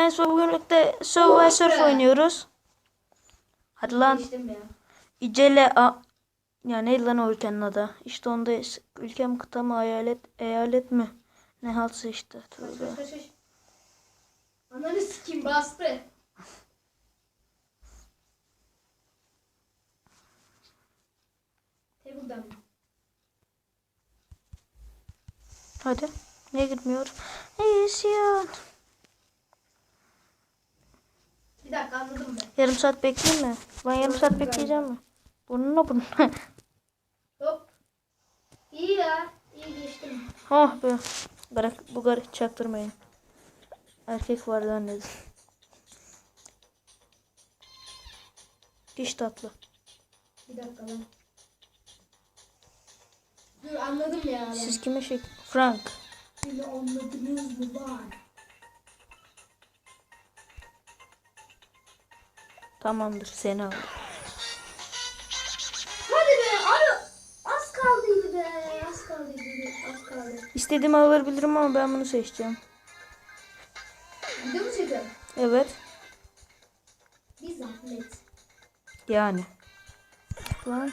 Ben bugünlükte Subway Surf oynuyoruz. Hadi lan. Geçtim ya. İcele ya neydi lan o ülkenin adı? İşte ondayız. Ülkem, kıta mı, eyalet mi? Ne haltsa işte. Tövbe. Kaç. Ananı sikeyim bastı. Table'dan mı? Hadi. Niye gitmiyor? İsyan. Bir dakika anladım ben. Yarım saat bekleyeyim mi? Ben yarım saat bekleyeceğim mi? Bununla bununla. Hop. İyi ya. İyi geçtim. Oh be. Bu garip çaktırmayın. Erkek var zannedin. Diş tatlı. Bir dakika lan. Dur anladım ya. Ben. Siz kime şey? Frank. Beni anladınız mı var? Tamamdır, seni al. Hadi be abi. Az kaldıydı be. Az kaldıydı. Az kaldı. İstediğimi alabilirim ama ben bunu seçeceğim. Video mu çekiyorsun? Evet. Bir zahmet. Yani. Lan.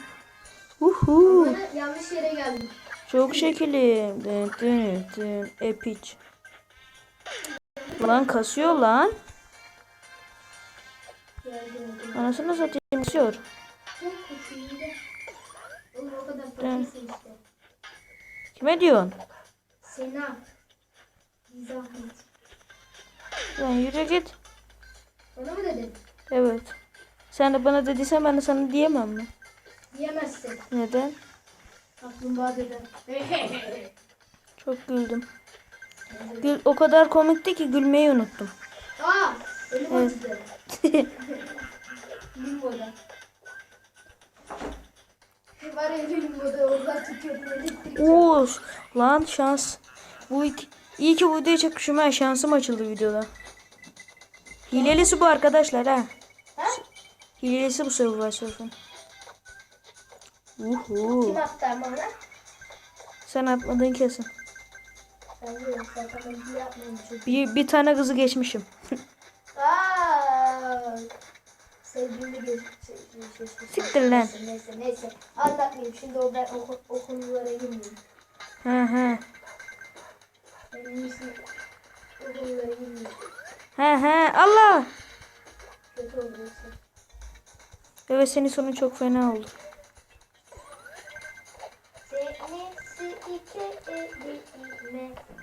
Uhu. Bana yanlış yere geldim. Çok şekili. Epic. Lan kasıyor lan. Geldim. Anasını satayım kasıyor. Çok kötüydü. Oğlum o kadar fakirsin işte. Kime diyorsun? Sena. Bir zahmet. Lan yürü git. Bana mı dedin? Evet. Sen de bana dediysen ben de sana diyemem mi? Diyemezsin. Neden? Kaplumbağa dedi. Çok güldüm. O kadar komikti ki gülmeyi unuttum. Aa! Elim Evet. acıdı. Limbo'da. Var ya limboda oradan tutuyordum. Elektrik Oo, lan şans. İyi ki bu videoyu çekmişim ha. Şansım açıldı videoda. Hilelisi bu arkadaşlar ha. Ha? Hilelisi bu Subway Surf'ın. Kim attı ama ona? Sen atmadın kesin. Ben de zaten ben bir yapmayayım çünkü. Bir tane kızı geçmişim. Aaa! Sevdiğimde bir şey. Siktir lan. Neyse. Anlatmayayım. Şimdi o ben o konulara girmeyeyim. He. Ben iyisi o konulara girmeyeyim. He. Allah. Kötü oluyorsa. Evet, senin sonun çok fena oldu.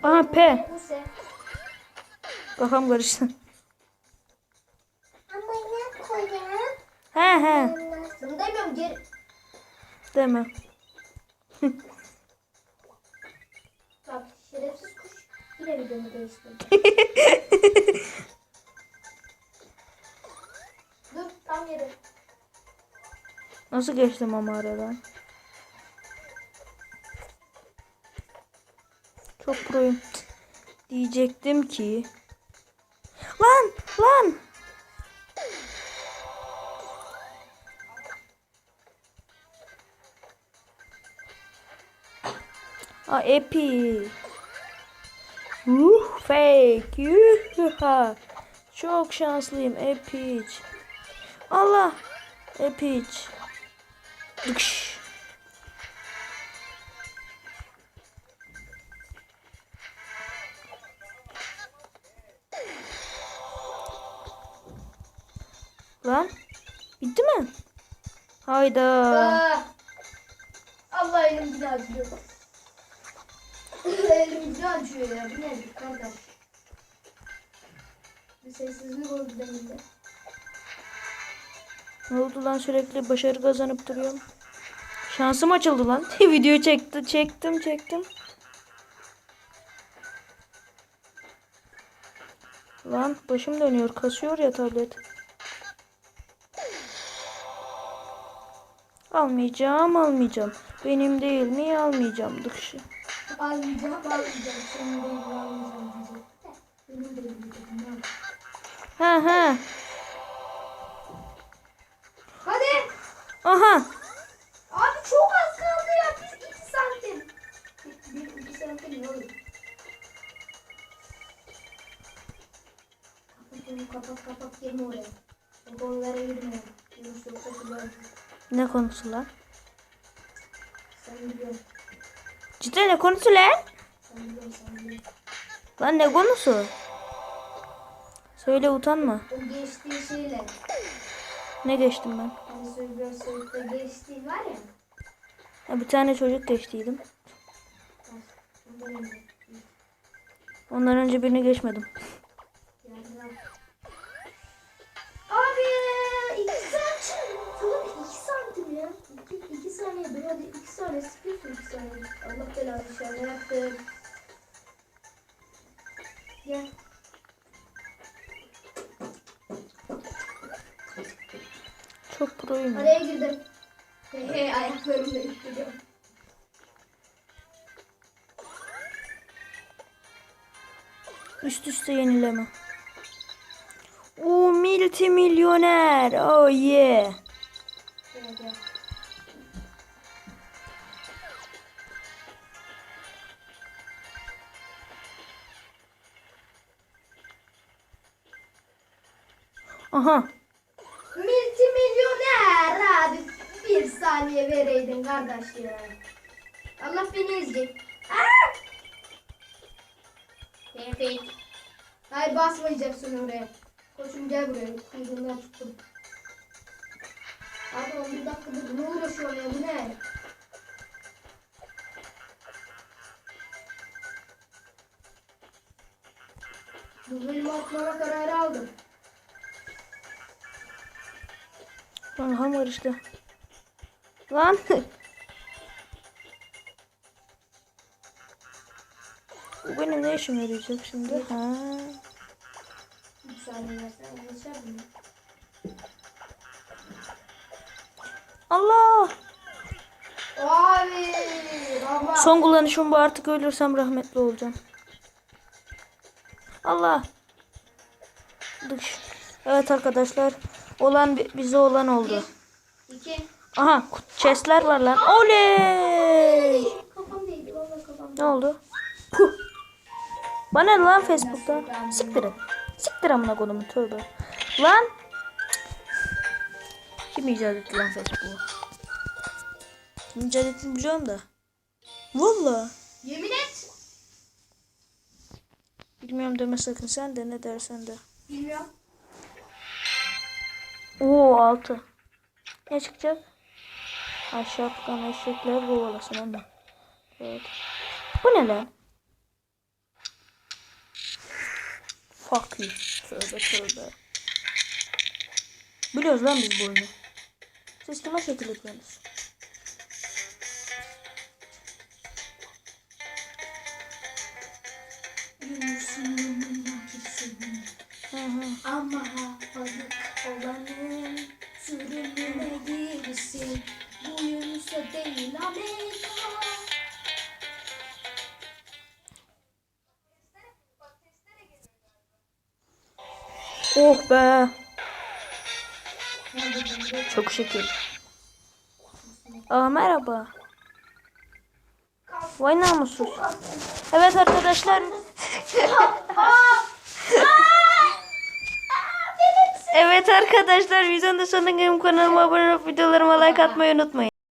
Aha P. Kafam karıştı. Ama ne koyayım? He. Sana demiyorum geri. Deme. Bak şerefsiz kuş. Yine videomu değiştirdim. Dur tam yeri. Nasıl geçtim ama aradan? Çok proyum. Diyecektim ki. Lan. Epi. Fake. Çok şanslıyım. Epic. Allah. Epic. Dıkş. Lan. Bitti mi? Hayda. Allah elim bir daha acıyor. Elim bir daha acıyor ya. Bu nedir kardeş? Bir sessizlik oldu benim de. Ne oldu lan, sürekli başarı kazanıp duruyorum. Şansım açıldı lan. Video çektim. Lan başım dönüyor. Kasıyor ya tablet. Almayacağım. Benim değil mi? Almayacağım. Dıkşı. Almayacağım. Senin değil almayacağım diyecek. Benim değil diyecek. He. Hadi. Aha. Abi çok az kaldı ya. Biz 2 santim. 2 santim ne olur? Bunu kapat girme oraya. O konulara girme. Yunus yoksa kullanır. Ne konusu lan? Sen biliyorsun. Cidden ne konusu lan? Sen biliyorsun. Lan ne konusu? Söyle utanma. O geçtiği şeyler. Ne geçtim ben? Hani Survivor geçtiği var ya. Ha, bir tane çocuk geçtiydim. Ondan önce. Ondan önce birini geçmedim. Yardım. Abi 2 santim. Oğlum 2 santim ya. 2 saniye dur hadi 2 saniye sıkıyorsun 2 saniye. Allah belanı şöyle yaptım. Gel. Çok proyum. Araya girdim. Ayaklarımla ittiriyorum. Üst üste yenileme. Oo, multimilyoner. Oh yeah. Gel. Aha. Multimilyoner abi. 1 saniye vereydin kardeş ya. Allah beni ezecek. Evet. Hayır basmayacaksın oraya. Koçum gel buraya. Kuyruğundan tuttum. Abi 11 dakikadır ne uğraşıyorum ya bu ne? Bu bölümü atmama kararı aldım. Lan hamur işte. Lan. Bu benim ne işime yarayacak şimdi? Ha. 3 saniye versen geçer mi? Allah. Abi baba. Son kullanışım bu, artık ölürsem rahmetli olacağım. Allah. Dış. Evet arkadaşlar. Olan bize olan oldu. 2. Aha, chestler var lan. Oley! Kafam değdi valla kafam. Ne oldu? Puh. Bana ne lan Facebook'ta? Siktir et. Siktir amına kodumu, tövbe. Lan. Kim icat etti lan Facebook'u? Kim icat ettiğini biliyorum da. Valla. Yemin et. Bilmiyorum deme sakın, sen de ne dersen de. Bilmiyorum. Oo 6. Ne çıkacak? Aşağıdan eşekler kovalasın ama. Evet. Bu ne lan? Fuck you. Tövbe tövbe. Biliyoruz lan biz bu oyunu. Siz kime şekil yapıyorsunuz? Hı hı. Ama balık olanın sürümüne girsin. Bu Yunus'a değil Amerika. Oh be. Çok şekil. Aa merhaba. Vay namussuz. Evet arkadaşlar. Evet arkadaşlar, videonun da sonuna gelip kanalıma abone olup videolarıma like atmayı unutmayın.